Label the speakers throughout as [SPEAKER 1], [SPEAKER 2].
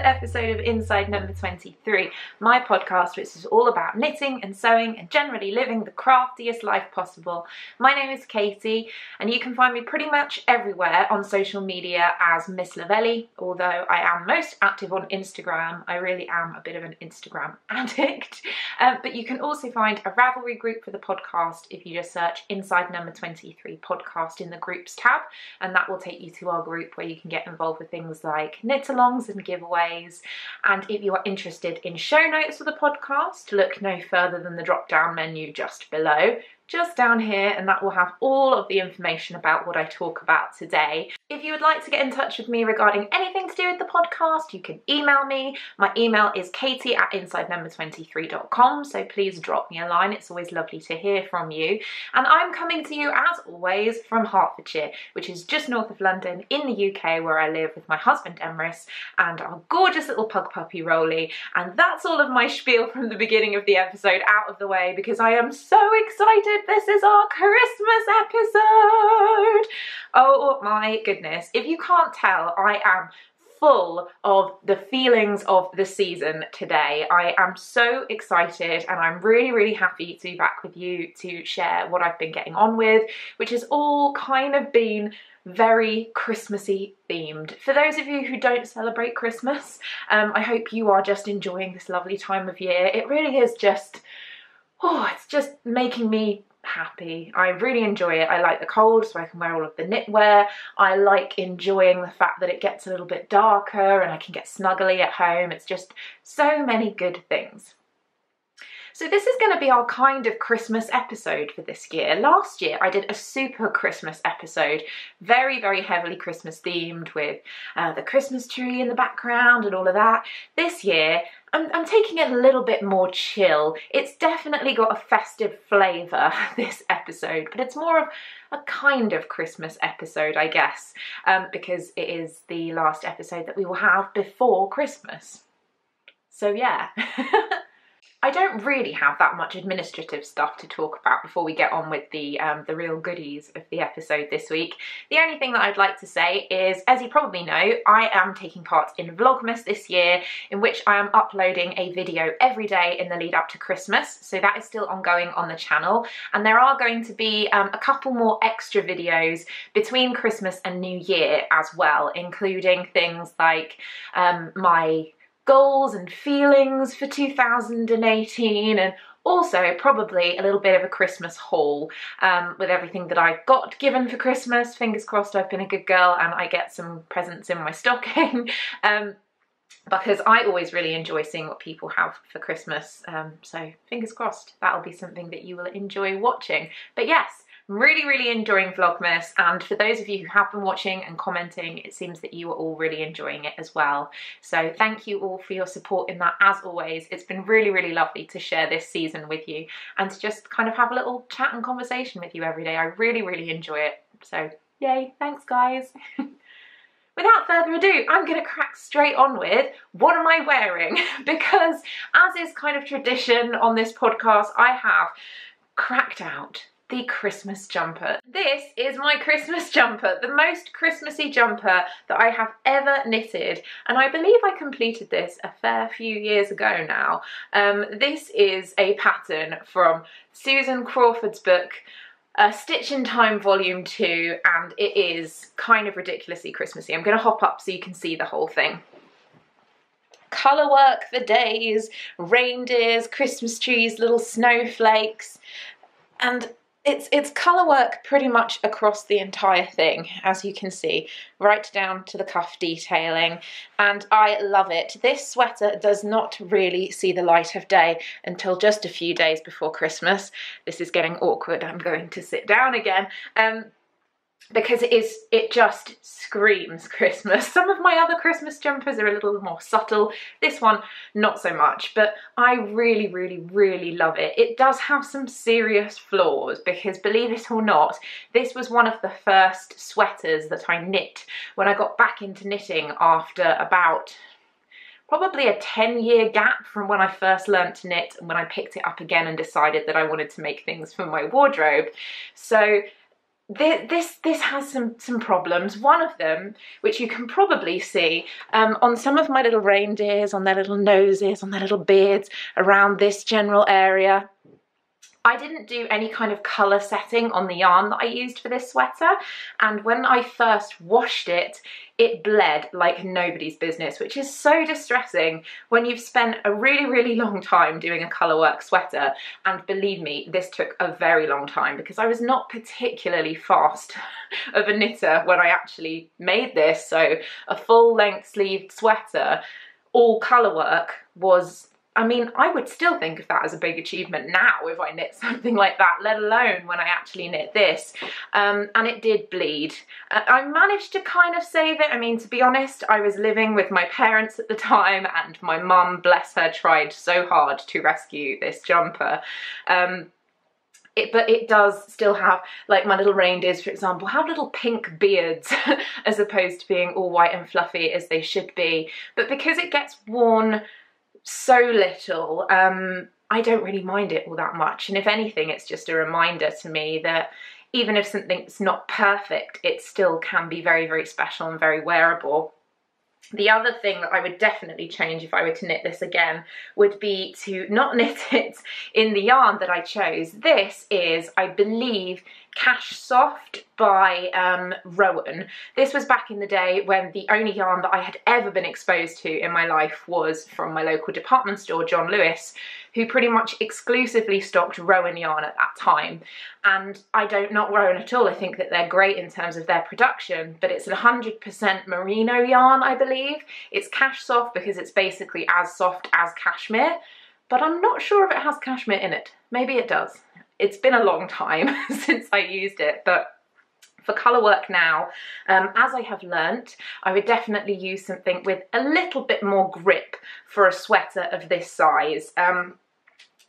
[SPEAKER 1] Episode of Inside Number 23, my podcast which is all about knitting and sewing and generally living the craftiest life possible. My name is Katie and you can find me pretty much everywhere on social media as Miss Lavelli, although I am most active on Instagram. I really am a bit of an Instagram addict, but you can also find a Ravelry group for the podcast if you just search Inside Number 23 podcast in the groups tab, and that will take you to our group where you can get involved with things like knit-alongs and giveaways. And if you are interested in show notes for the podcast, look no further than the drop down menu just below, just down here, and that will have all of the information about what I talk about today. If you would like to get in touch with me regarding anything to do with the podcast, you can email me. My email is katie@insidenumber23.com, so please drop me a line. It's always lovely to hear from you. And I'm coming to you, as always, from Hertfordshire, which is just north of London in the UK, where I live with my husband Emrys and our gorgeous little pug puppy Rolly. And that's all of my spiel from the beginning of the episode out of the way, because I am so excited. This is our Christmas episode. Oh my goodness. If you can't tell, I am full of the feelings of the season today. I am so excited and I'm really happy to be back with you to share what I've been getting on with, which has all kind of been very Christmassy themed. For those of you who don't celebrate Christmas, I hope you are just enjoying this lovely time of year. It really is just, it's just making me happy. I really enjoy it. I like the cold so I can wear all of the knitwear. I like enjoying the fact that it gets a little bit darker and I can get snuggly at home. It's just so many good things. So this is going to be our kind of Christmas episode for this year. Last year I did a super Christmas episode, very heavily Christmas themed, with the Christmas tree in the background and all of that. This year I'm taking it a little bit more chill. It's definitely got a festive flavour, this episode, but it's more of a kind of Christmas episode, I guess, because it is the last episode that we will have before Christmas. So yeah. I don't really have that much administrative stuff to talk about before we get on with the real goodies of the episode this week. The only thing that I'd like to say is, as you probably know, I am taking part in Vlogmas this year, in which I am uploading a video every day in the lead up to Christmas. So that is still ongoing on the channel, and there are going to be a couple more extra videos between Christmas and New Year as well, including things like my goals and feelings for 2018, and also probably a little bit of a Christmas haul with everything that I got given for Christmas. Fingers crossed I've been a good girl and I get some presents in my stocking, because I always really enjoy seeing what people have for Christmas, so fingers crossed that'll be something that you will enjoy watching. But yes, I'm really enjoying Vlogmas, and for those of you who have been watching and commenting, it seems that you are all really enjoying it as well. So thank you all for your support in that, as always. It's been really lovely to share this season with you and to just kind of have a little chat and conversation with you every day. I really enjoy it. So yay, thanks guys. Without further ado, I'm going to crack straight on with what am I wearing, because as is kind of tradition on this podcast, I have cracked out the Christmas jumper. This is my Christmas jumper, the most Christmassy jumper that I have ever knitted, and I believe I completed this a fair few years ago now. This is a pattern from Susan Crawford's book, Stitch in Time Volume 2, and it is kind of ridiculously Christmassy. I'm going to hop up so you can see the whole thing. Colour work for days, reindeers, Christmas trees, little snowflakes, and it's colour work pretty much across the entire thing, as you can see, right down to the cuff detailing, and I love it. This sweater does not really see the light of day until just a few days before Christmas. This is getting awkward. I'm going to sit down again. because it just screams Christmas. Some of my other Christmas jumpers are a little more subtle. This one, not so much, but I really, really, really love it. It does have some serious flaws because, believe it or not, this was one of the first sweaters that I knit when I got back into knitting after about probably a 10-year gap from when I first learnt to knit and when I picked it up again and decided that I wanted to make things for my wardrobe. So this has some problems. One of them, which you can probably see on some of my little reindeers, on their little noses, on their little beards, around this general area, I didn't do any kind of colour setting on the yarn that I used for this sweater, and when I first washed it, it bled like nobody's business, which is so distressing when you've spent a really, really long time doing a colourwork sweater. And believe me, this took a very long time because I was not particularly fast of a knitter when I actually made this. So a full length sleeved sweater, all colourwork, was, I mean, I would still think of that as a big achievement now if I knit something like that, let alone when I actually knit this. And it did bleed. I managed to kind of save it. I mean, to be honest, I was living with my parents at the time and my mum, bless her, tried so hard to rescue this jumper. But it does still have, like my little reindeers, for example, have little pink beards as opposed to being all white and fluffy as they should be. But because it gets worn so little, I don't really mind it all that much. And if anything, it's just a reminder to me that even if something's not perfect, it still can be very, very special and very wearable. The other thing that I would definitely change if I were to knit this again would be to not knit it in the yarn that I chose. This is, I believe, Cash Soft by Rowan. This was back in the day when the only yarn that I had ever been exposed to in my life was from my local department store, John Lewis, who pretty much exclusively stocked Rowan yarn at that time. And I don't knock Rowan at all. I think that they're great in terms of their production, but it's 100% merino yarn, I believe. It's Cash Soft because it's basically as soft as cashmere, but I'm not sure if it has cashmere in it. Maybe it does. It's been a long time since I used it, but for colour work now, as I have learnt, I would definitely use something with a little bit more grip for a sweater of this size.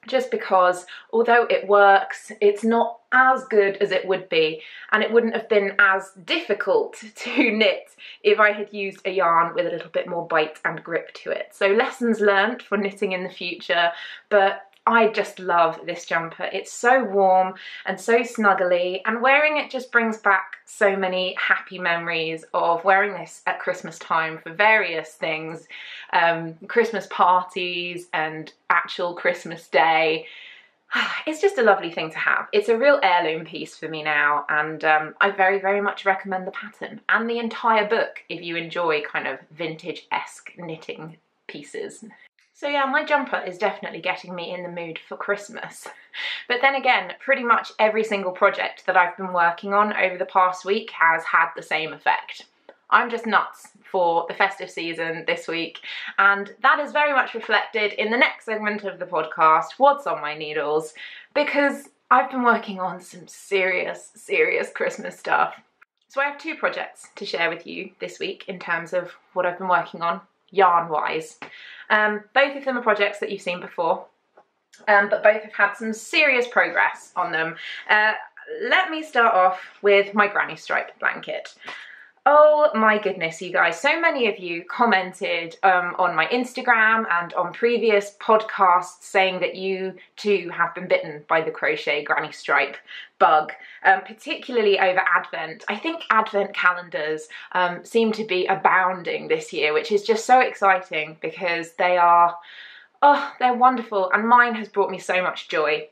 [SPEAKER 1] Just because, although it works, it's not as good as it would be, and it wouldn't have been as difficult to knit if I had used a yarn with a little bit more bite and grip to it. So lessons learnt for knitting in the future, but I just love this jumper. It's so warm and so snuggly, and wearing it just brings back so many happy memories of wearing this at Christmas time for various things, Christmas parties and actual Christmas Day. It's just a lovely thing to have. It's a real heirloom piece for me now, and I very, very much recommend the pattern and the entire book if you enjoy kind of vintage-esque knitting pieces. So yeah, my jumper is definitely getting me in the mood for Christmas. But then again, pretty much every single project that I've been working on over the past week has had the same effect. I'm just nuts for the festive season this week, and that is very much reflected in the next segment of the podcast, What's on My Needles, because I've been working on some serious, serious Christmas stuff. So I have two projects to share with you this week in terms of what I've been working on, yarn-wise. Both of them are projects that you've seen before, but both have had some serious progress on them. Let me start off with my granny stripe blanket. Oh my goodness, you guys, so many of you commented on my Instagram and on previous podcasts saying that you too have been bitten by the crochet granny stripe bug, particularly over Advent. I think Advent calendars seem to be abounding this year, which is just so exciting because they are, oh, they're wonderful, and mine has brought me so much joy.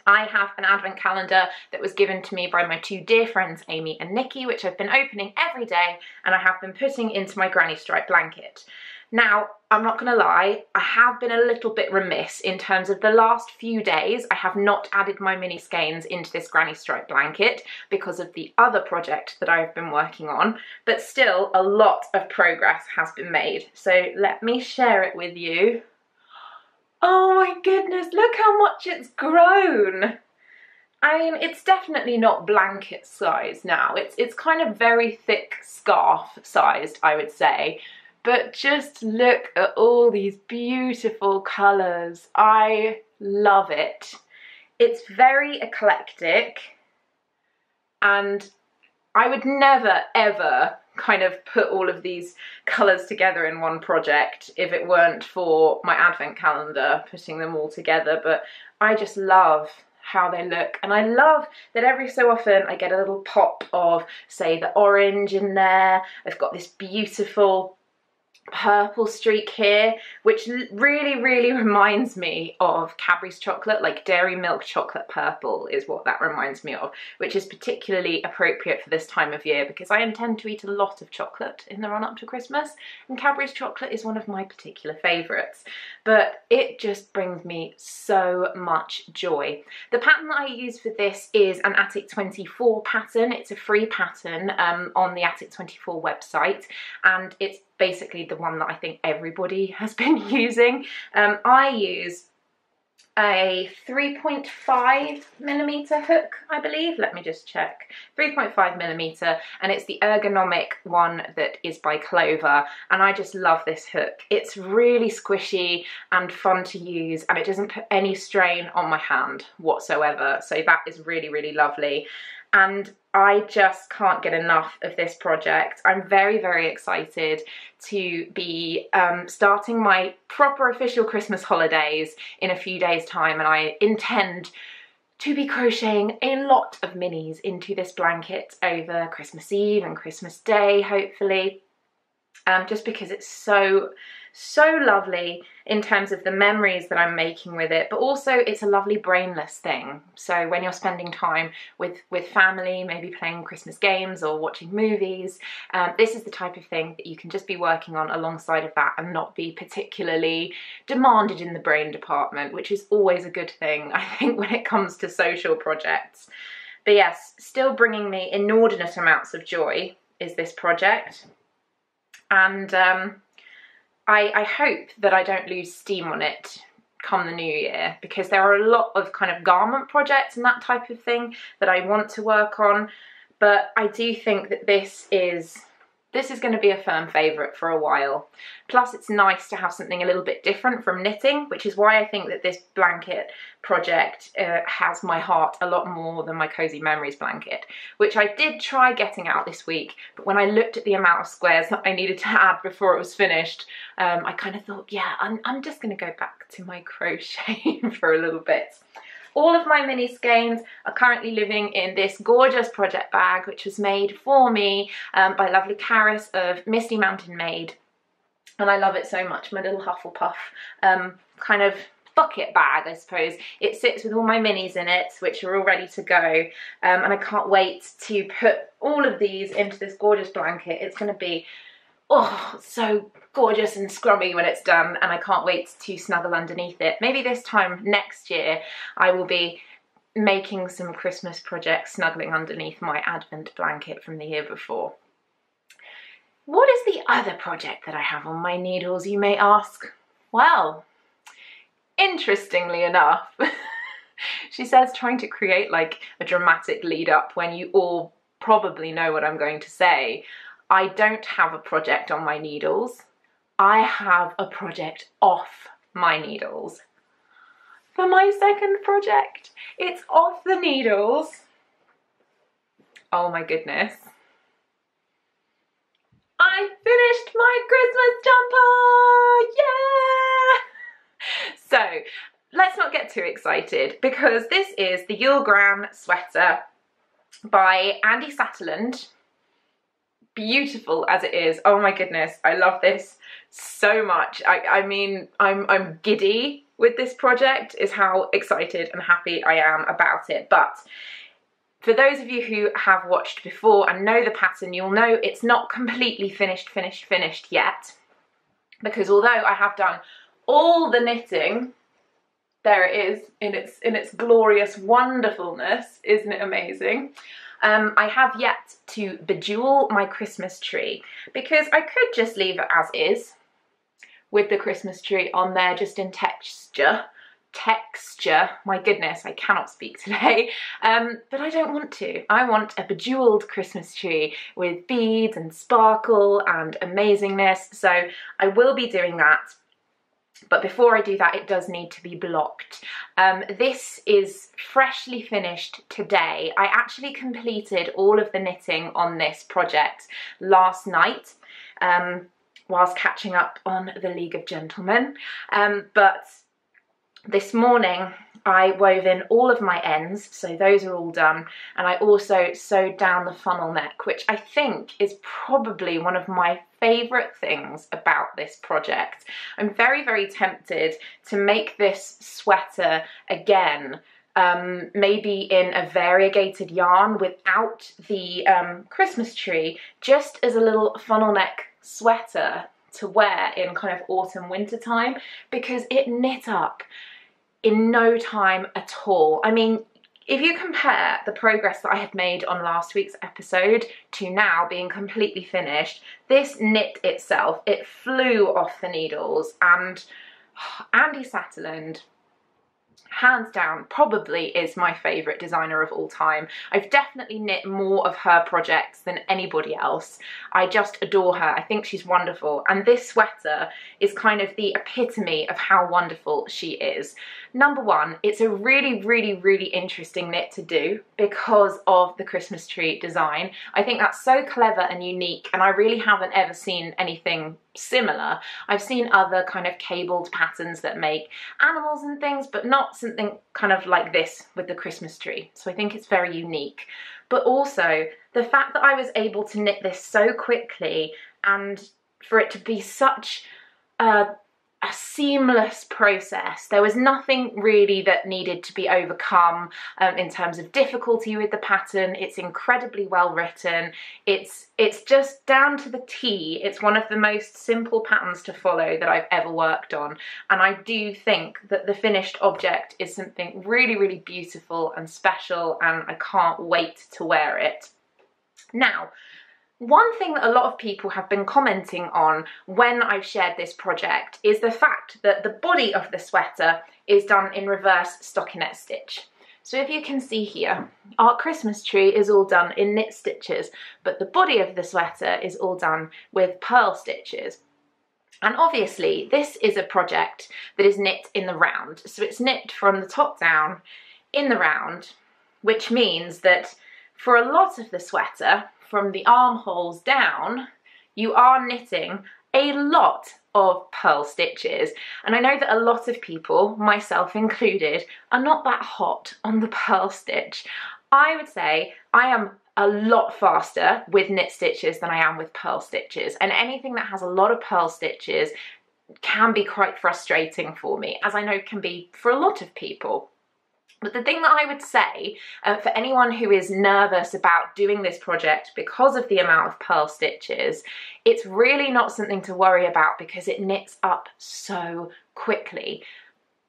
[SPEAKER 1] I have an advent calendar that was given to me by my two dear friends Amy and Nikki, which I've been opening every day, and I have been putting into my granny stripe blanket. Now, I'm not going to lie, I have been a little bit remiss in terms of the last few days. I have not added my mini skeins into this granny stripe blanket because of the other project that I've been working on, but still a lot of progress has been made. So let me share it with you. Oh my goodness, look how much it's grown. I mean, it's definitely not blanket size now. It's kind of very thick scarf sized, I would say. But just look at all these beautiful colours. I love it. It's very eclectic, and I would never ever kind of put all of these colours together in one project if it weren't for my advent calendar, putting them all together. But I just love how they look, and I love that every so often I get a little pop of, say, the orange in there. I've got this beautiful purple streak here, which really reminds me of Cadbury's chocolate, like dairy milk chocolate purple is what that reminds me of, which is particularly appropriate for this time of year because I intend to eat a lot of chocolate in the run-up to Christmas, and Cadbury's chocolate is one of my particular favourites. But it just brings me so much joy. The pattern that I use for this is an Attic 24 pattern. It's a free pattern on the Attic 24 website, and it's basically the one that I think everybody has been using. I use a 3.5mm hook, I believe. Let me just check. 3.5mm, and it's the ergonomic one that is by Clover, and I just love this hook. It's really squishy and fun to use, and it doesn't put any strain on my hand whatsoever, so that is really lovely. And I just can't get enough of this project. I'm very excited to be starting my proper official Christmas holidays in a few days' time, and I intend to be crocheting a lot of minis into this blanket over Christmas Eve and Christmas Day, hopefully, just because it's so lovely in terms of the memories that I'm making with it, but also it's a lovely brainless thing. So when you're spending time with family, maybe playing Christmas games or watching movies, this is the type of thing that you can just be working on alongside of that and not be particularly demanded in the brain department, which is always a good thing, I think, when it comes to social projects. But yes, still bringing me inordinate amounts of joy is this project, and I hope that I don't lose steam on it come the new year, because there are a lot of kind of garment projects and that type of thing that I want to work on, but I do think that this is going to be a firm favourite for a while. Plus it's nice to have something a little bit different from knitting, which is why I think that this blanket project has my heart a lot more than my Cozy Memories blanket, which I did try getting out this week, but when I looked at the amount of squares that I needed to add before it was finished, I kind of thought, yeah, I'm just going to go back to my crochet for a little bit. All of my mini skeins are currently living in this gorgeous project bag, which was made for me by lovely Caris of Misty Mountain Made, and I love it so much. My little Hufflepuff kind of bucket bag, I suppose. It sits with all my minis in it, which are all ready to go, and I can't wait to put all of these into this gorgeous blanket. It's going to be, oh, so gorgeous and scrubby when it's done, and I can't wait to snuggle underneath it. Maybe this time next year I will be making some Christmas projects snuggling underneath my Advent blanket from the year before. What is the other project that I have on my needles, you may ask? Well, interestingly enough, she says trying to create like a dramatic lead up when you all probably know what I'm going to say. I don't have a project on my needles. I have a project off my needles. For my second project, it's off the needles. Oh my goodness. I finished my Christmas jumper! Yeah! So, let's not get too excited, because this is the Julgran sweater by Andi Satterlund. Beautiful as it is. Oh my goodness, I love this so much. I mean, I'm giddy with this project, is how excited and happy I am about it. But for those of you who have watched before and know the pattern, you'll know it's not completely finished yet, because although I have done all the knitting, there it is in its glorious wonderfulness. Isn't it amazing? I have yet to bejewel my Christmas tree, because I could just leave it as is with the Christmas tree on there just in texture, texture. My goodness, I cannot speak today, but I don't want to. I want a bejeweled Christmas tree with beads and sparkle and amazingness, so I will be doing that. But before I do that, it does need to be blocked. This is freshly finished today. I actually completed all of the knitting on this project last night whilst catching up on the League of Gentlemen, but this morning I wove in all of my ends, so those are all done, and I also sewed down the funnel neck, which I think is probably one of my favourite things about this project. I'm very, very tempted to make this sweater again, maybe in a variegated yarn without the Christmas tree, just as a little funnel neck sweater to wear in kind of autumn winter time, because it knit up in no time at all. I mean, if you compare the progress that I had made on last week's episode to now being completely finished, this knit itself, it flew off the needles, and Andi Satterlund, hands down, probably is my favourite designer of all time. I've definitely knit more of her projects than anybody else. I just adore her. I think she's wonderful. And this sweater is kind of the epitome of how wonderful she is. Number one, it's a really, really, really interesting knit to do because of the Christmas tree design. I think that's so clever and unique, and I really haven't ever seen anything similar. I've seen other kind of cabled patterns that make animals and things, but not something kind of like this with the Christmas tree. So I think it's very unique. But also the fact that I was able to knit this so quickly and for it to be such a seamless process. There was nothing really that needed to be overcome in terms of difficulty with the pattern. It's incredibly well written. It's just down to the T. It's one of the most simple patterns to follow that I've ever worked on, and I do think that the finished object is something really, really beautiful and special, and I can't wait to wear it. Now, one thing that a lot of people have been commenting on when I've shared this project is the fact that the body of the sweater is done in reverse stockinette stitch. So if you can see here, our Christmas tree is all done in knit stitches, but the body of the sweater is all done with purl stitches. And obviously this is a project that is knit in the round. So it's knit from the top down in the round, which means that for a lot of the sweater, from the armholes down, you are knitting a lot of purl stitches. And I know that a lot of people, myself included, are not that hot on the purl stitch. I would say I am a lot faster with knit stitches than I am with purl stitches, and anything that has a lot of purl stitches can be quite frustrating for me, as I know can be for a lot of people. But the thing that I would say for anyone who is nervous about doing this project because of the amount of purl stitches, it's really not something to worry about because it knits up so quickly.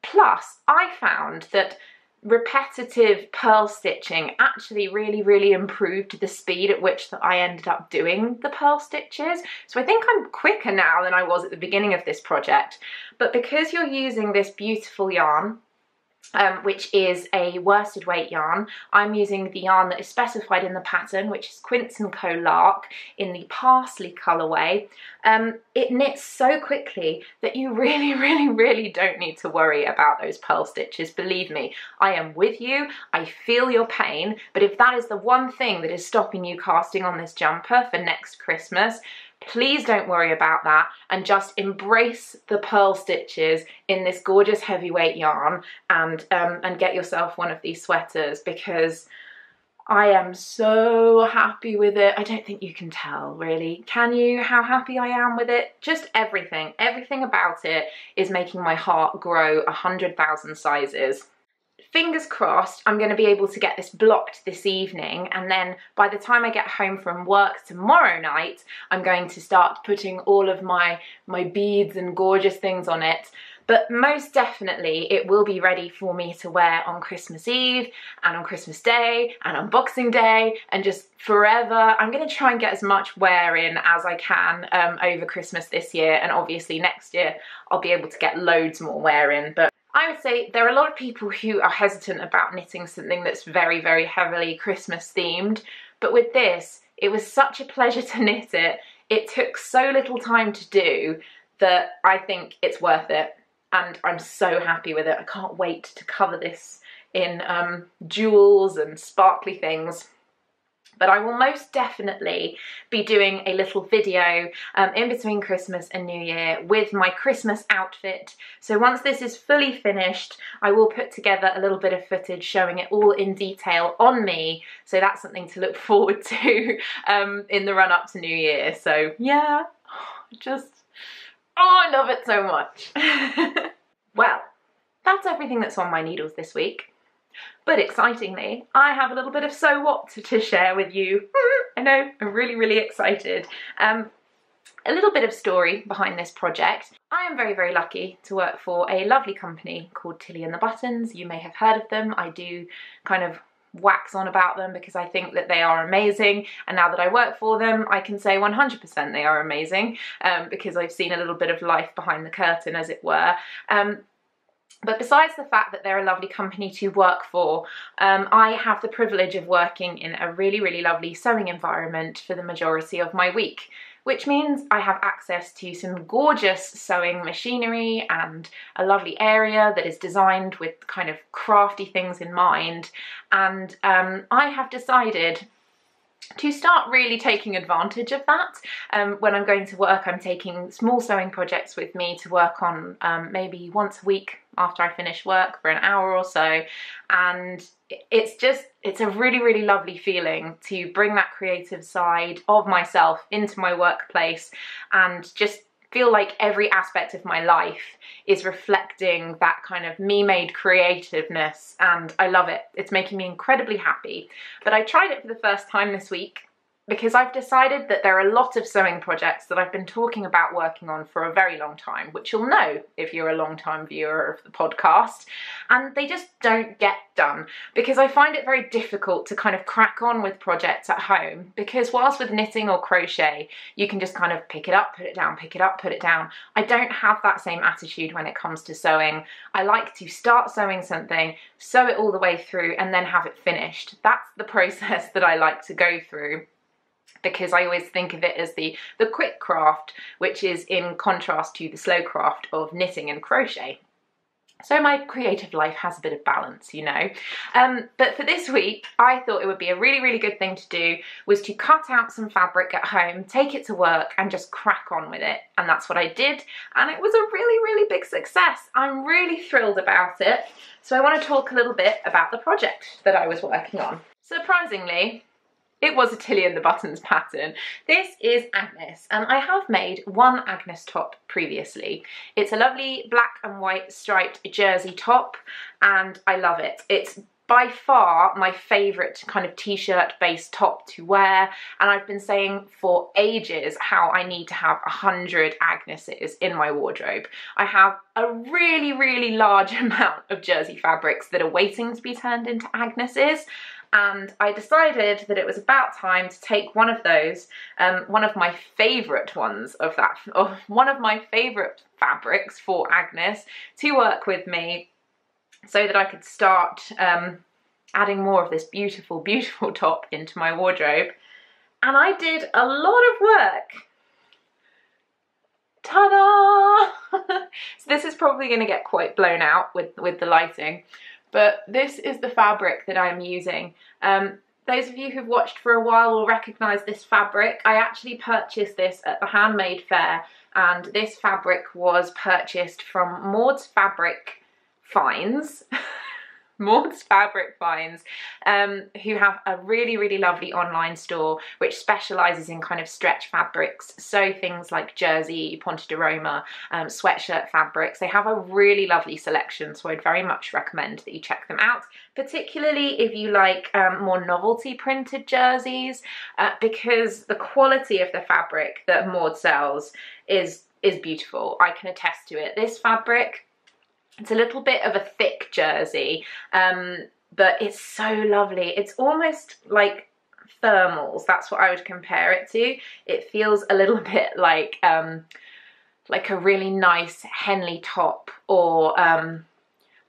[SPEAKER 1] Plus, I found that repetitive purl stitching actually really, really improved the speed at which that I ended up doing the purl stitches. So I think I'm quicker now than I was at the beginning of this project. But because you're using this beautiful yarn, which is a worsted weight yarn. I'm using the yarn that is specified in the pattern, which is Quince and Co Lark in the Parsley colourway. It knits so quickly that you really, really, really don't need to worry about those purl stitches. Believe me, I am with you. I feel your pain, but if that is the one thing that is stopping you casting on this jumper for next Christmas, please don't worry about that and just embrace the purl stitches in this gorgeous heavyweight yarn and get yourself one of these sweaters, because I am so happy with it. I don't think you can tell, really. Can you, how happy I am with it? Just everything about it is making my heart grow 100,000 sizes. Fingers crossed I'm going to be able to get this blocked this evening, and then by the time I get home from work tomorrow night, I'm going to start putting all of my beads and gorgeous things on it. But most definitely it will be ready for me to wear on Christmas Eve and on Christmas Day and on Boxing Day and just forever. I'm going to try and get as much wear in as I can over Christmas this year, and obviously next year I'll be able to get loads more wear in. But I would say there are a lot of people who are hesitant about knitting something that's very, very heavily Christmas themed, but with this, it was such a pleasure to knit it. It took so little time to do that I think it's worth it, and I'm so happy with it. I can't wait to cover this in jewels and sparkly things. But I will most definitely be doing a little video in between Christmas and New Year with my Christmas outfit. So once this is fully finished, I will put together a little bit of footage showing it all in detail on me. So that's something to look forward to in the run up to New Year. So yeah, I love it so much. Well, that's everything that's on my needles this week. But excitingly, I have a little bit of so what to share with you. I know, I'm really, really excited. A little bit of story behind this project. I am very, very lucky to work for a lovely company called Tilly and the Buttons. You may have heard of them. I do kind of wax on about them because I think that they are amazing, and now that I work for them I can say 100% they are amazing because I've seen a little bit of life behind the curtain, as it were. But besides the fact that they're a lovely company to work for, I have the privilege of working in a really, really lovely sewing environment for the majority of my week, which means I have access to some gorgeous sewing machinery and a lovely area that is designed with kind of crafty things in mind. And I have decided to start really taking advantage of that. When I'm going to work, I'm taking small sewing projects with me to work on maybe once a week after I finish work for an hour or so, and it's a really, really lovely feeling to bring that creative side of myself into my workplace and just feel like every aspect of my life is reflecting that kind of me-made creativeness, and I love it. It's making me incredibly happy. But I tried it for the first time this week because I've decided that there are a lot of sewing projects that I've been talking about working on for a very long time, which you'll know if you're a long-time viewer of the podcast, and they just don't get done because I find it very difficult to kind of crack on with projects at home, because whilst with knitting or crochet you can just kind of pick it up, put it down, pick it up, put it down, I don't have that same attitude when it comes to sewing. I like to start sewing something, sew it all the way through, and then have it finished. That's the process that I like to go through, because I always think of it as the quick craft, which is in contrast to the slow craft of knitting and crochet. So my creative life has a bit of balance, you know. But for this week, I thought it would be a really, really good thing to do was to cut out some fabric at home, take it to work, and just crack on with it. And that's what I did, and it was a really, really big success. I'm really thrilled about it. So I want to talk a little bit about the project that I was working on. Surprisingly, it was a Tilly and the Buttons pattern. This is Agnes, and I have made one Agnes top previously. It's a lovely black and white striped jersey top, and I love it. It's by far my favourite kind of t-shirt based top to wear, and I've been saying for ages how I need to have 100 Agneses in my wardrobe. I have a really, really large amount of jersey fabrics that are waiting to be turned into Agneses, and I decided that it was about time to take one of those, one of my favourite ones of one of my favourite fabrics for Agnes, to work with me so that I could start adding more of this beautiful, beautiful top into my wardrobe. And I did a lot of work. Ta-da! So this is probably going to get quite blown out with the lighting. But this is the fabric that I'm using. Those of you who've watched for a while will recognise this fabric. I actually purchased this at the Handmade Fair, and this fabric was purchased from Maud's Fabric Finds. Maud's Fabric Finds, who have a really, really lovely online store which specialises in kind of stretch fabrics, so things like jersey, Ponte de Roma, sweatshirt fabrics. They have a really lovely selection, so I'd very much recommend that you check them out, particularly if you like more novelty printed jerseys, because the quality of the fabric that Maud sells is beautiful. I can attest to it. This fabric, it's a little bit of a thick jersey, but it's so lovely. It's almost like thermals. That's what I would compare it to. It feels a little bit like a really nice Henley top, or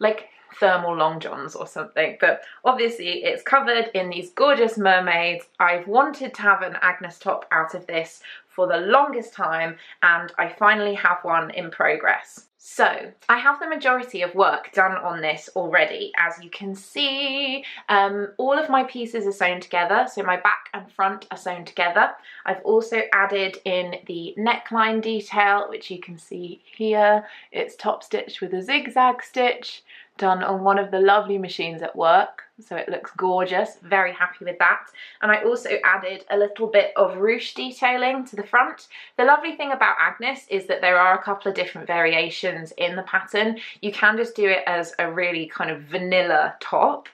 [SPEAKER 1] like thermal long johns or something, but obviously it's covered in these gorgeous mermaids. I've wanted to have an Agnes top out of this for the longest time, and I finally have one in progress. So I have the majority of work done on this already. As you can see, all of my pieces are sewn together, so my back and front are sewn together. I've also added in the neckline detail, which you can see here. It's top stitched with a zigzag stitch, done on one of the lovely machines at work, so it looks gorgeous. Very happy with that. And I also added a little bit of ruche detailing to the front. The lovely thing about Agnes is that there are a couple of different variations in the pattern. You can just do it as a really kind of vanilla top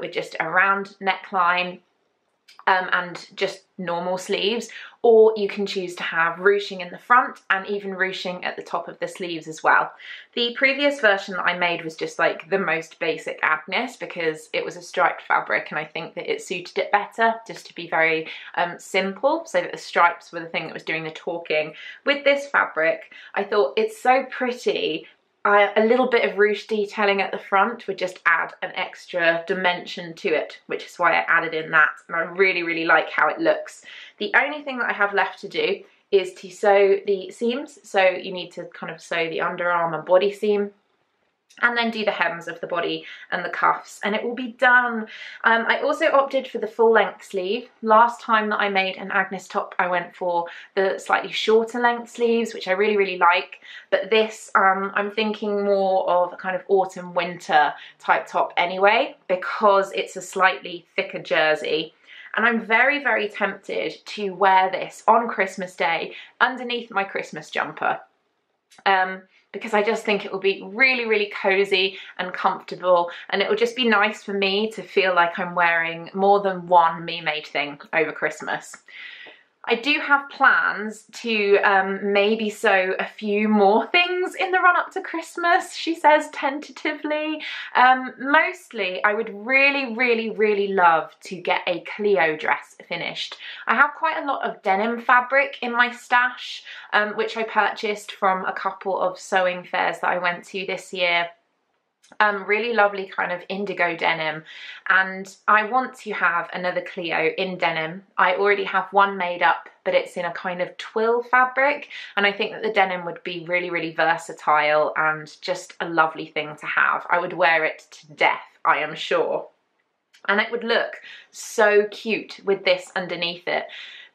[SPEAKER 1] with just a round neckline and just normal sleeves, or you can choose to have ruching in the front and even ruching at the top of the sleeves as well. The previous version that I made was just like the most basic Agnes because it was a striped fabric, and I think that it suited it better just to be very simple, so that the stripes were the thing that was doing the talking. With this fabric, I thought it's so pretty. A little bit of ruche detailing at the front would just add an extra dimension to it, which is why I added in that, and I really, really like how it looks. The only thing that I have left to do is to sew the seams, so you need to kind of sew the underarm and body seam, and then do the hems of the body and the cuffs, and it will be done. I also opted for the full length sleeve. Last time that I made an Agnes top, I went for the slightly shorter length sleeves, which I really, really like. But this, I'm thinking more of a kind of autumn winter type top anyway, because it's a slightly thicker jersey. And I'm very, very tempted to wear this on Christmas Day underneath my Christmas jumper. Because I just think it will be really, really cozy and comfortable, and it will just be nice for me to feel like I'm wearing more than one me-made thing over Christmas. I do have plans to maybe sew a few more things in the run-up to Christmas, she says tentatively. Mostly, I would really, really, really love to get a Cleo dress finished. I have quite a lot of denim fabric in my stash, which I purchased from a couple of sewing fairs that I went to this year. Really lovely kind of indigo denim, and I want to have another Cleo in denim. I already have one made up, but it's in a kind of twill fabric, and I think that the denim would be really, really versatile and just a lovely thing to have. I would wear it to death, I am sure, and it would look so cute with this underneath it.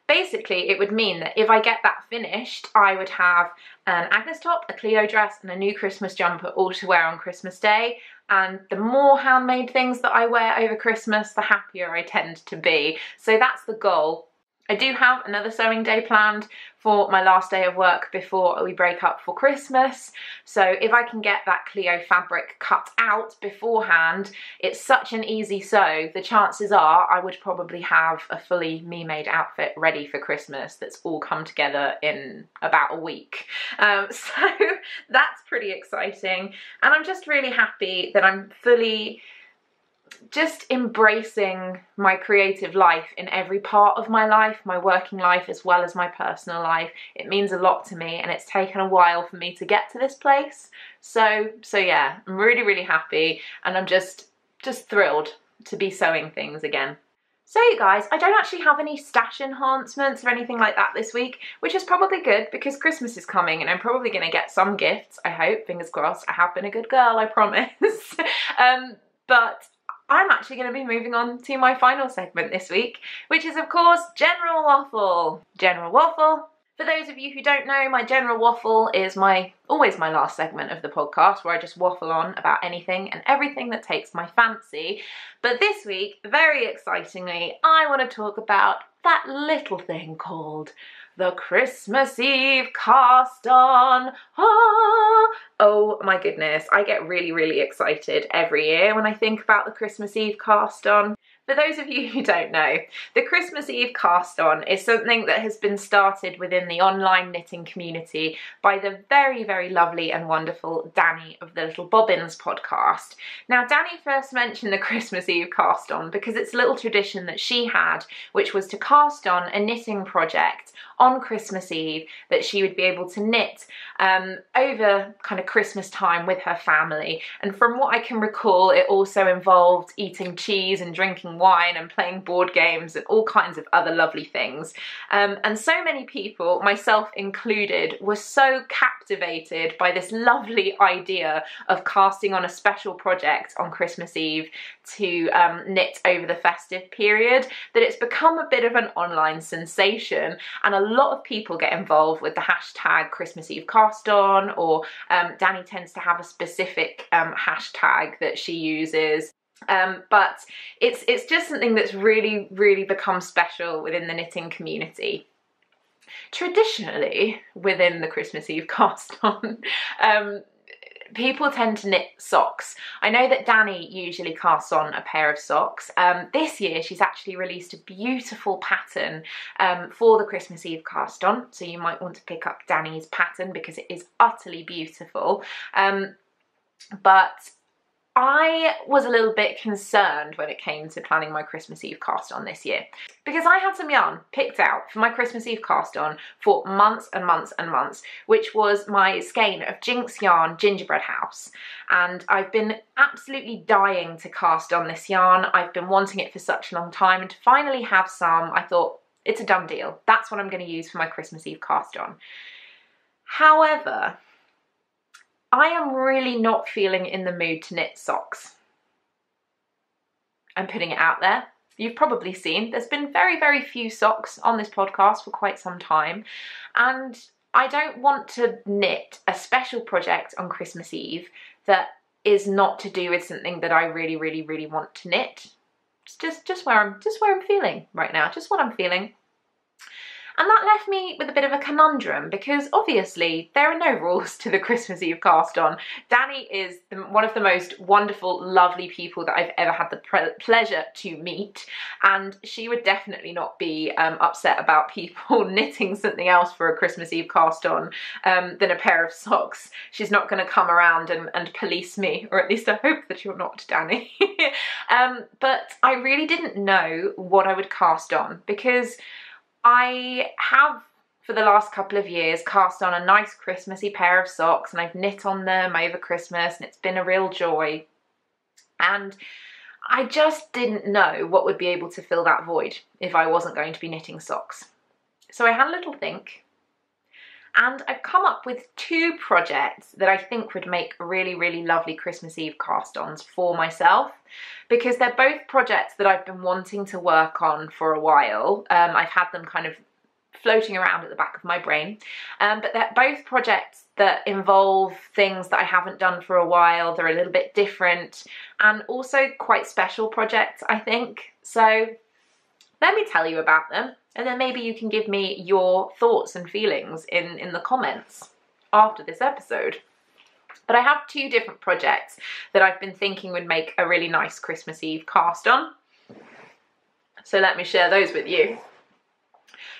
[SPEAKER 1] Basically, it would mean that if I get that finished, I would have an Agnes top, a Cleo dress, and a new Christmas jumper all to wear on Christmas Day. And the more handmade things that I wear over Christmas, the happier I tend to be. So that's the goal. I do have another sewing day planned for my last day of work before we break up for Christmas. So if I can get that Cleo fabric cut out beforehand, it's such an easy sew. The chances are I would probably have a fully me-made outfit ready for Christmas that's all come together in about a week. So that's pretty exciting. And I'm just really happy that I'm fully just embracing my creative life in every part of my life, my working life as well as my personal life. It means a lot to me, and it's taken a while for me to get to this place. So yeah, I'm really, really happy, and I'm just thrilled to be sewing things again. So you guys, I don't actually have any stash enhancements or anything like that this week, which is probably good because Christmas is coming and I'm probably going to get some gifts, I hope, fingers crossed. I have been a good girl, I promise. But I'm actually going to be moving on to my final segment this week, which is of course General Waffle. General Waffle. For those of you who don't know, my General Waffle is always my last segment of the podcast, where I just waffle on about anything and everything that takes my fancy. But this week, very excitingly, I want to talk about that little thing called the Christmas Eve cast on. Oh my goodness, I get really, really excited every year when I think about the Christmas Eve cast on. For those of you who don't know, the Christmas Eve cast on is something that has been started within the online knitting community by the very, very lovely and wonderful Danny of the Little Bobbins podcast. Now, Danny first mentioned the Christmas Eve cast on because it's a little tradition that she had, which was to cast on a knitting project on Christmas Eve that she would be able to knit over kind of Christmas time with her family. And from what I can recall, it also involved eating cheese and drinking wine and playing board games and all kinds of other lovely things. And so many people, myself included, were so captivated by this lovely idea of casting on a special project on Christmas Eve to knit over the festive period that it's become a bit of an online sensation, and a lot of people get involved with the hashtag Christmas Eve cast on, or Danny tends to have a specific hashtag that she uses. But it's just something that's really, really become special within the knitting community. Traditionally, within the Christmas Eve cast on, people tend to knit socks. I know that Danny usually casts on a pair of socks. This year she's actually released a beautiful pattern for the Christmas Eve cast on, so you might want to pick up Danny's pattern because it is utterly beautiful. But I was a little bit concerned when it came to planning my Christmas Eve cast on this year, because I had some yarn picked out for my Christmas Eve cast on for months and months and months, which was my skein of Jinx Yarn Gingerbread House. And I've been absolutely dying to cast on this yarn. I've been wanting it for such a long time, and to finally have some, I thought, it's a done deal. That's what I'm going to use for my Christmas Eve cast on. However, I am really not feeling in the mood to knit socks. I'm putting it out there. You've probably seen there's been very, very few socks on this podcast for quite some time, and I don't want to knit a special project on Christmas Eve that is not to do with something that I really, really, really want to knit. It's just where I'm feeling right now, just what I'm feeling. And that left me with a bit of a conundrum, because obviously there are no rules to the Christmas Eve cast on. Danny is one of the most wonderful, lovely people that I've ever had the pleasure to meet, and she would definitely not be upset about people knitting something else for a Christmas Eve cast on than a pair of socks. She's not going to come around and police me, or at least I hope that you're not, Danny. But I really didn't know what I would cast on, because I have, for the last couple of years, cast on a nice Christmassy pair of socks, and I've knit on them over Christmas, and it's been a real joy. And I just didn't know what would be able to fill that void if I wasn't going to be knitting socks. So I had a little think, and I've come up with two projects that I think would make really, really lovely Christmas Eve cast-ons for myself, because they're both projects that I've been wanting to work on for a while. I've had them kind of floating around at the back of my brain, but they're both projects that involve things that I haven't done for a while. They're a little bit different, and also quite special projects, I think. So let me tell you about them, and then maybe you can give me your thoughts and feelings in the comments after this episode. But I have two different projects that I've been thinking would make a really nice Christmas Eve cast on. So let me share those with you.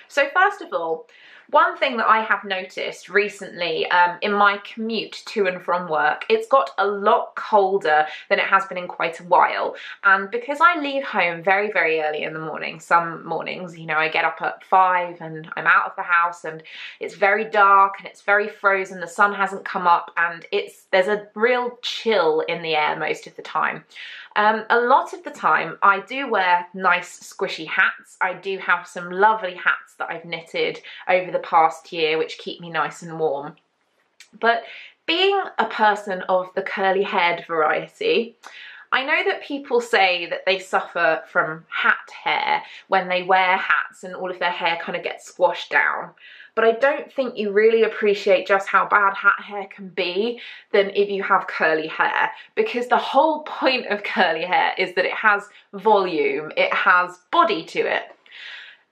[SPEAKER 1] So first of all, one thing that I have noticed recently in my commute to and from work, it's got a lot colder than it has been in quite a while. And because I leave home very, very early in the morning, some mornings, you know, I get up at 5 and I'm out of the house and it's very dark and it's very frozen, the sun hasn't come up, and there's a real chill in the air most of the time. A lot of the time I do wear nice squishy hats. I do have some lovely hats that I've knitted over the past year which keep me nice and warm. But being a person of the curly haired variety, I know that people say that they suffer from hat hair when they wear hats and all of their hair kind of gets squashed down. But I don't think you really appreciate just how bad hat hair can be than if you have curly hair, because the whole point of curly hair is that it has volume, it has body to it.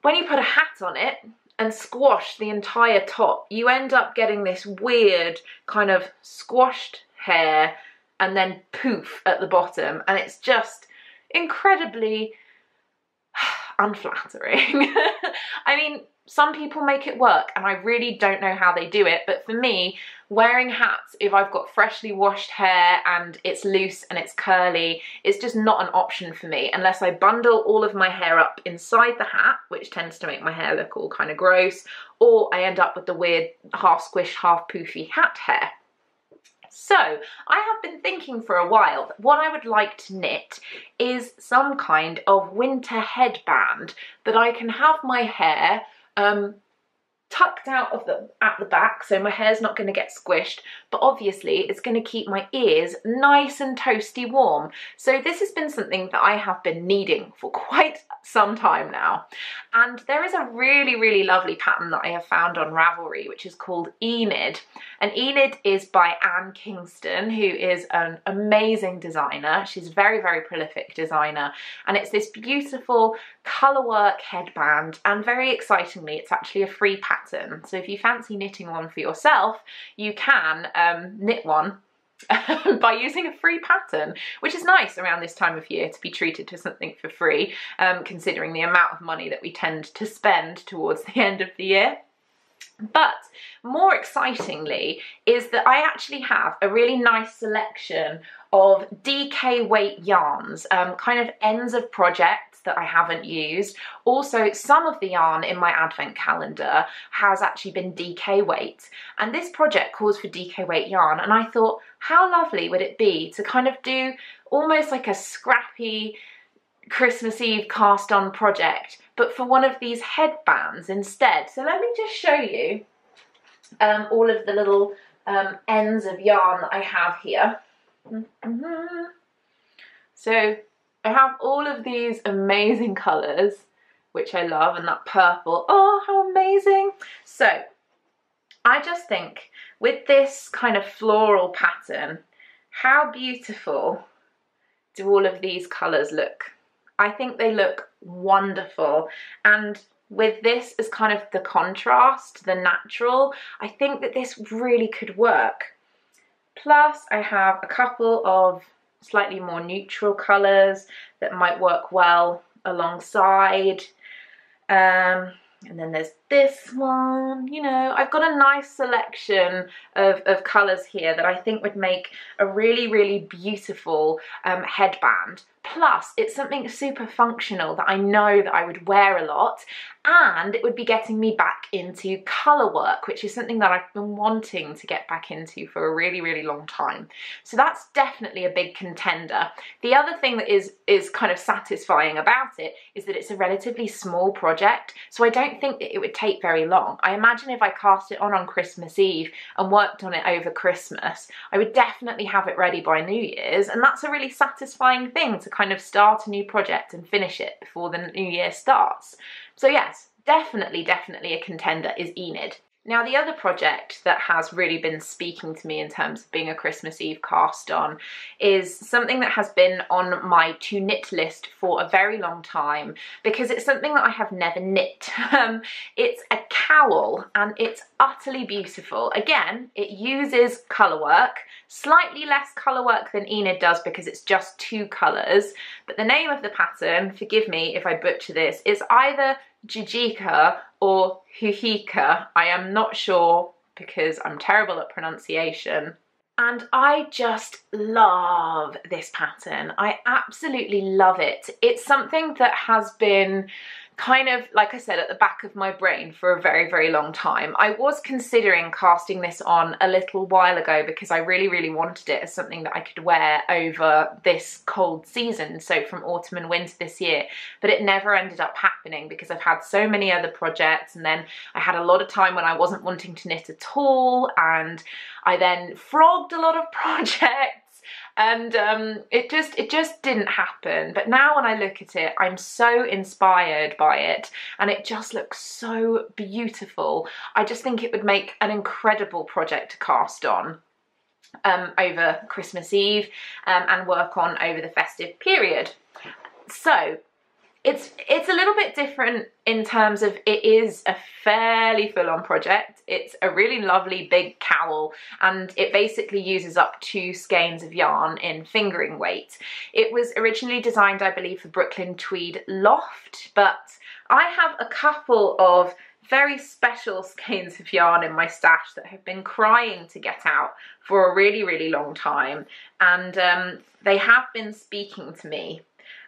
[SPEAKER 1] When you put a hat on it and squash the entire top, you end up getting this weird kind of squashed hair and then poof at the bottom, and it's just incredibly unflattering. I mean, some people make it work and I really don't know how they do it, but for me, wearing hats, if I've got freshly washed hair and it's loose and it's curly, it's just not an option for me unless I bundle all of my hair up inside the hat, which tends to make my hair look all kind of gross, or I end up with the weird half squish, half poofy hat hair. So I have been thinking for a while that what I would like to knit is some kind of winter headband that I can have my hair tucked out of at the back, so my hair's not going to get squished, but obviously it's going to keep my ears nice and toasty warm. So this has been something that I have been needing for quite some time now, and there is a really lovely pattern that I have found on Ravelry which is called Enid, and Enid is by Ann Kingstone, who is an amazing designer. She's a very prolific designer, and it's this beautiful colour work headband, and very excitingly it's actually a free pattern, so if you fancy knitting one for yourself you can knit one by using a free pattern, which is nice around this time of year to be treated to something for free, considering the amount of money that we tend to spend towards the end of the year. But more excitingly is that I actually have a really nice selection of DK weight yarns, kind of ends of projects that I haven't used. Also, some of the yarn in my advent calendar has actually been DK weight, and this project calls for DK weight yarn, and I thought, how lovely would it be to kind of do almost like a scrappy Christmas Eve cast on project, but for one of these headbands instead. So let me just show you all of the little ends of yarn that I have here. So I have all of these amazing colours, which I love, and that purple, oh how amazing. So I just think with this kind of floral pattern, how beautiful do all of these colours look? I think they look wonderful, and with this as kind of the contrast, the natural, I think that this really could work. Plus I have a couple of slightly more neutral colours that might work well alongside. And then there's this one, you know, I've got a nice selection of colours here that I think would make a really beautiful headband. Plus, it's something super functional that I know that I would wear a lot, and it would be getting me back into colour work, which is something that I've been wanting to get back into for a really long time. So that's definitely a big contender. The other thing that is kind of satisfying about it is that it's a relatively small project, so I don't think that it would take very long. I imagine if I cast it on Christmas Eve and worked on it over Christmas, I would definitely have it ready by New Year's, and that's a really satisfying thing, to kind of start a new project and finish it before the new year starts. So yes, definitely a contender is Enid. Now the other project that has really been speaking to me in terms of being a Christmas Eve cast on is something that has been on my to knit list for a very long time, because it's something that I have never knit. It's a cowl and it's utterly beautiful. Again, it uses colour work, slightly less colour work than Enid does because it's just 2 colours, but the name of the pattern, forgive me if I butcher this, is either Jujika or Jujika. I am not sure because I'm terrible at pronunciation. And I just love this pattern. I absolutely love it. It's something that has been kind of, like I said, at the back of my brain for a very long time. I was considering casting this on a little while ago because I really wanted it as something that I could wear over this cold season, so from autumn and winter this year, but it never ended up happening because I've had so many other projects, and then I had a lot of time when I wasn't wanting to knit at all, and I then frogged a lot of projects, and it just didn't happen. But now when I look at it, I'm so inspired by it, and it just looks so beautiful. I just think it would make an incredible project to cast on over Christmas Eve and work on over the festive period. So It's a little bit different in terms of it is a fairly full-on project. It's a really lovely big cowl, and it basically uses up 2 skeins of yarn in fingering weight. It was originally designed, I believe, for Brooklyn Tweed Loft, but I have a couple of very special skeins of yarn in my stash that have been crying to get out for a really, really long time, and they have been speaking to me.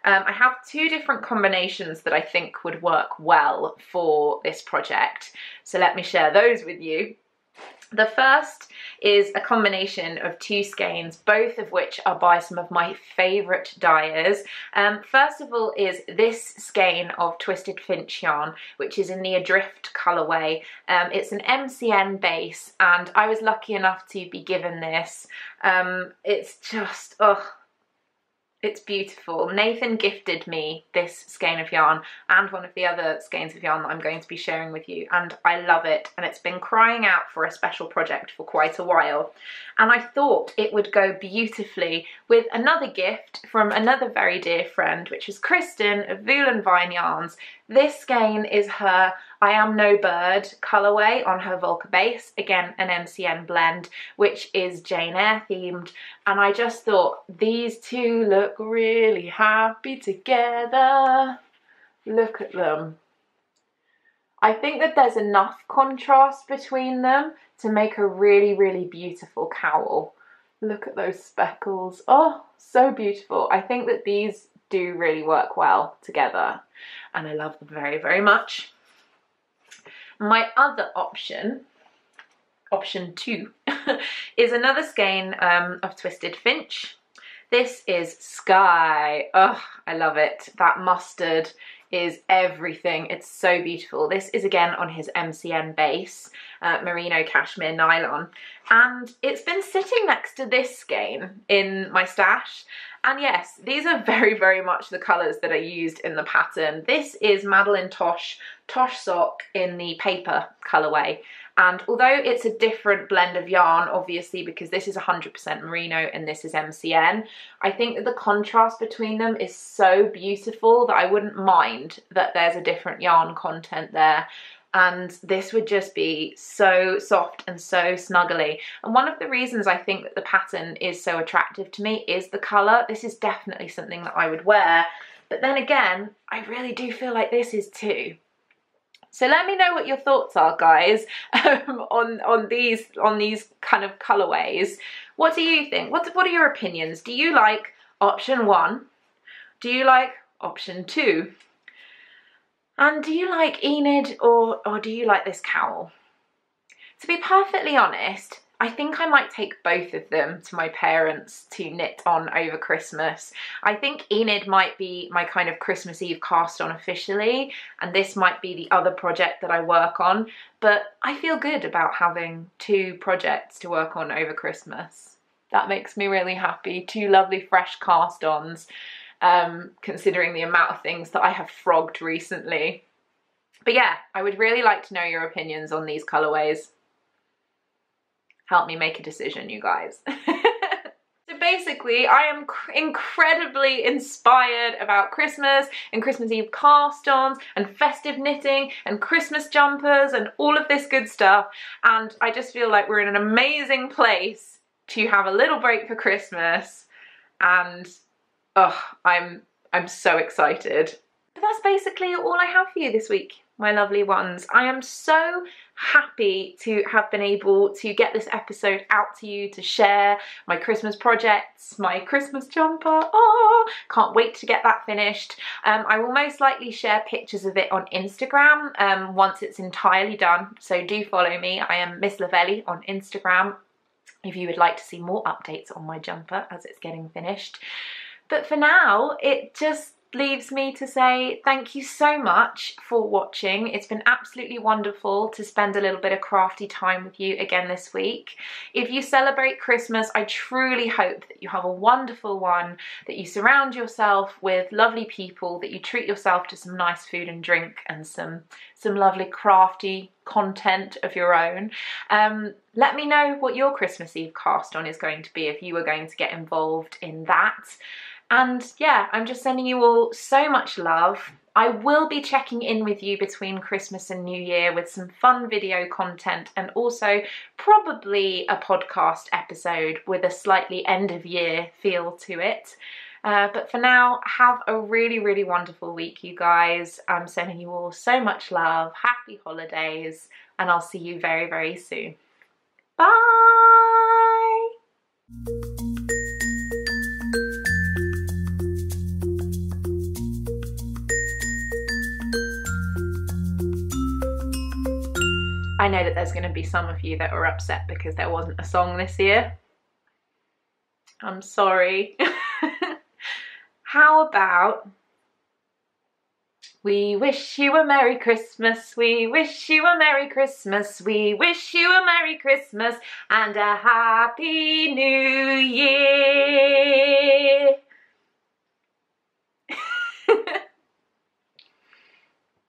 [SPEAKER 1] I have 2 different combinations that I think would work well for this project, so let me share those with you. The first is a combination of 2 skeins, both of which are by some of my favourite dyers. First of all is this skein of Twisted Finch yarn, which is in the Adrift colourway. It's an MCN base, and I was lucky enough to be given this. It's just, it's beautiful. Nathan gifted me this skein of yarn and one of the other skeins of yarn that I'm going to be sharing with you, and I love it, and it's been crying out for a special project for quite a while, and I thought it would go beautifully with another gift from another very dear friend, which is Kristen of Vool and Vine Yarns. This skein is her I Am No Bird colourway on her Volca base, again an MCN blend, which is Jane Eyre themed, and I just thought these 2 look really happy together. Look at them. I think that there's enough contrast between them to make a really, really beautiful cowl. Look at those speckles. Oh, so beautiful. I think that these do really work well together, and I love them very, very much. My other option, option 2, is another skein of Twisted Finch. This is Sky. Oh, I love it. That mustard is everything. It's so beautiful. This is again on his MCN base, merino cashmere nylon, and it's been sitting next to this skein in my stash. And yes, these are very, very much the colours that are used in the pattern. This is Madeline Tosh Sock in the paper colourway. And although it's a different blend of yarn, obviously, because this is 100% merino and this is MCN, I think that the contrast between them is so beautiful that I wouldn't mind that there's a different yarn content there. And this would just be so soft and so snuggly. And one of the reasons I think that the pattern is so attractive to me is the colour. This is definitely something that I would wear. But then again, I really do feel like this is too. So let me know what your thoughts are, guys, on these kind of colourways. What do you think? What are your opinions? Do you like option 1? Do you like option 2? And do you like Enid or do you like this cowl? To be perfectly honest, I think I might take both of them to my parents to knit on over Christmas. I think Enid might be my kind of Christmas Eve cast on officially, and this might be the other project that I work on, but I feel good about having 2 projects to work on over Christmas. That makes me really happy. 2 lovely fresh cast-ons, considering the amount of things that I have frogged recently. But yeah, I would really like to know your opinions on these colourways. Help me make a decision, you guys. So basically, I am incredibly inspired about Christmas and Christmas Eve cast-ons and festive knitting and Christmas jumpers and all of this good stuff. And I just feel like we're in an amazing place to have a little break for Christmas. And I'm so excited. But that's basically all I have for you this week, my lovely ones. I am so happy to have been able to get this episode out to you, to share my Christmas projects, my Christmas jumper. Oh, can't wait to get that finished. I will most likely share pictures of it on Instagram once it's entirely done. So do follow me. I am Miss Lavelli on Instagram if you would like to see more updates on my jumper as it's getting finished. But for now, it just leaves me to say thank you so much for watching. It's been absolutely wonderful to spend a little bit of crafty time with you again this week. If you celebrate Christmas, I truly hope that you have a wonderful one, that you surround yourself with lovely people, that you treat yourself to some nice food and drink and some lovely crafty content of your own. Let me know what your Christmas Eve cast on is going to be if you are going to get involved in that. And yeah, I'm just sending you all so much love. I will be checking in with you between Christmas and New Year with some fun video content, and also probably a podcast episode with a slightly end of year feel to it. But for now, have a really, really wonderful week, you guys. I'm sending you all so much love, happy holidays, and I'll see you very, very soon. Bye! I know that there's going to be some of you that are upset because there wasn't a song this year. I'm sorry. How about we wish you a Merry Christmas, we wish you a Merry Christmas, we wish you a Merry Christmas and a Happy New Year.